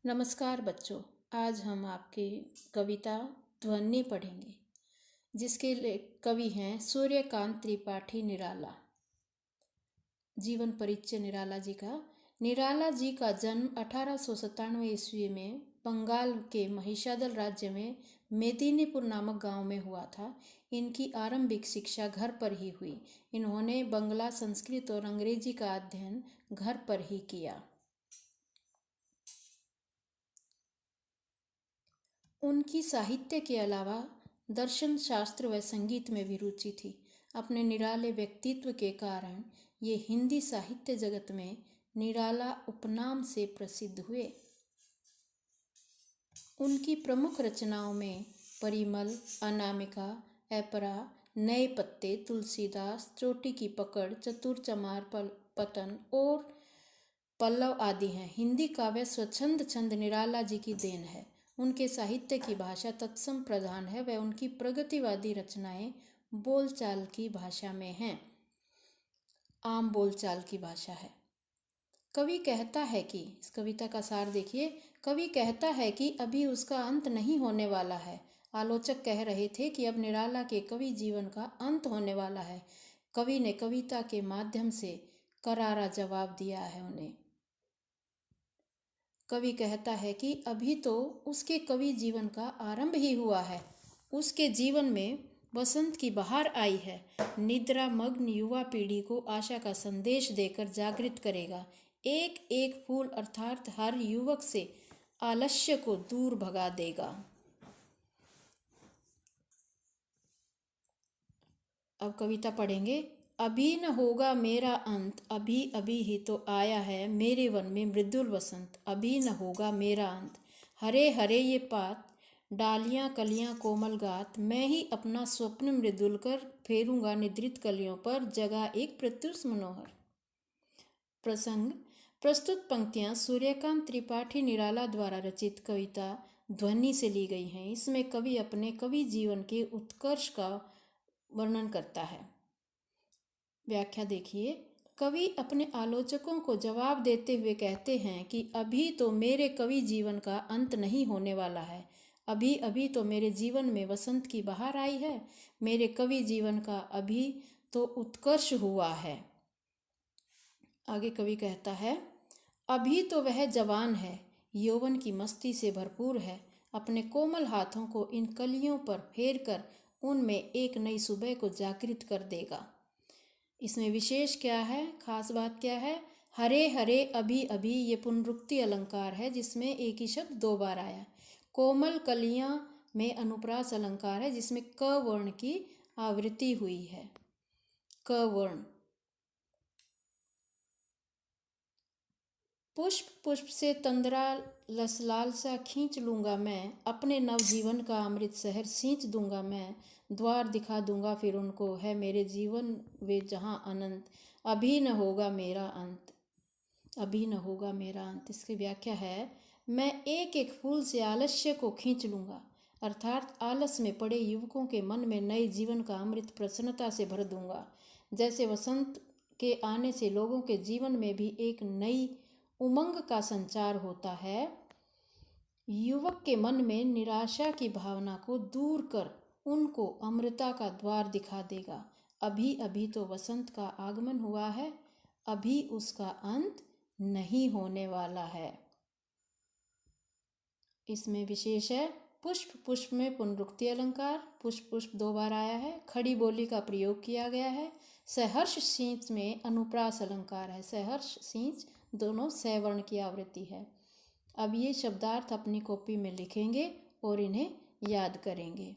नमस्कार बच्चों। आज हम आपकी कविता ध्वनि पढ़ेंगे जिसके कवि हैं सूर्यकांत त्रिपाठी निराला। जीवन परिचय निराला जी का। निराला जी का जन्म 1897 ईस्वी में बंगाल के महिषादल राज्य में मेदिनीपुर नामक गांव में हुआ था। इनकी आरंभिक शिक्षा घर पर ही हुई। इन्होंने बंगला, संस्कृत और अंग्रेजी का अध्ययन घर पर ही किया। उनकी साहित्य के अलावा दर्शन शास्त्र व संगीत में भी रुचि थी। अपने निराले व्यक्तित्व के कारण ये हिंदी साहित्य जगत में निराला उपनाम से प्रसिद्ध हुए। उनकी प्रमुख रचनाओं में परिमल, अनामिका, ऐपरा, नए पत्ते, तुलसीदास, चोटी की पकड़, चतुर चमार पतन और पल्लव आदि हैं। हिंदी काव्य स्वच्छंद छंद निराला जी की देन है। उनके साहित्य की भाषा तत्सम प्रधान है व उनकी प्रगतिवादी रचनाएं बोलचाल की भाषा में हैं, आम बोलचाल की भाषा है। कवि कहता है कि, इस कविता का सार देखिए, कवि कहता है कि अभी उसका अंत नहीं होने वाला है। आलोचक कह रहे थे कि अब निराला के कवि जीवन का अंत होने वाला है। कवि ने कविता के माध्यम से करारा जवाब दिया है उन्हें। कवि कहता है कि अभी तो उसके कवि जीवन का आरंभ ही हुआ है। उसके जीवन में वसंत की बहार आई है। निद्रा मग्न युवा पीढ़ी को आशा का संदेश देकर जागृत करेगा। एक एक फूल अर्थात हर युवक से आलस्य को दूर भगा देगा। अब कविता पढ़ेंगे। अभी न होगा मेरा अंत, अभी अभी ही तो आया है मेरे वन में मृदुल वसंत। अभी न होगा मेरा अंत, हरे हरे ये पात, डालियां कलियां कोमल गात। मैं ही अपना स्वप्न मृदुल कर फेरूंगा निद्रित कलियों पर, जगह एक प्रत्युष मनोहर। प्रसंग। प्रस्तुत पंक्तियां सूर्यकांत त्रिपाठी निराला द्वारा रचित कविता ध्वनि से ली गई हैं। इसमें कवि अपने कवि जीवन के उत्कर्ष का वर्णन करता है। व्याख्या देखिए। कवि अपने आलोचकों को जवाब देते हुए कहते हैं कि अभी तो मेरे कवि जीवन का अंत नहीं होने वाला है। अभी अभी तो मेरे जीवन में वसंत की बहार आई है। मेरे कवि जीवन का अभी तो उत्कर्ष हुआ है। आगे कवि कहता है, अभी तो वह जवान है, यौवन की मस्ती से भरपूर है। अपने कोमल हाथों को इन कलियों पर फेर कर उनमें एक नई सुबह को जागृत कर देगा। इसमें विशेष क्या है, खास बात क्या है? हरे हरे अभी अभी, ये पुनरुक्ति अलंकार है जिसमें एक ही शब्द दो बार आया। कोमल कलियां में अनुप्रास अलंकार है जिसमें क वर्ण की आवृत्ति हुई है। क वर्ण। पुष्प पुष्प से तंद्रा लसलाल सा खींच लूंगा मैं, अपने नवजीवन का अमृत शहर सींच दूंगा मैं। द्वार दिखा दूंगा फिर उनको, है मेरे जीवन वे जहाँ अनंत। अभी न होगा मेरा अंत, अभी न होगा मेरा अंत। इसकी व्याख्या है, मैं एक एक फूल से आलस्य को खींच लूंगा, अर्थात आलस में पड़े युवकों के मन में नए जीवन का अमृत प्रसन्नता से भर दूंगा। जैसे वसंत के आने से लोगों के जीवन में भी एक नई उमंग का संचार होता है, युवक के मन में निराशा की भावना को दूर कर उनको अमृता का द्वार दिखा देगा। अभी अभी तो वसंत का आगमन हुआ है, अभी उसका अंत नहीं होने वाला है। इसमें विशेष है, पुष्प पुष्प में पुनरुक्ति अलंकार, पुष्प पुष्प दो बार आया है। खड़ी बोली का प्रयोग किया गया है। सहर्ष सींच में अनुप्रास अलंकार है। सहर्ष सींच दोनों सवर्ण की आवृत्ति है। अब ये शब्दार्थ अपनी कॉपी में लिखेंगे और इन्हें याद करेंगे।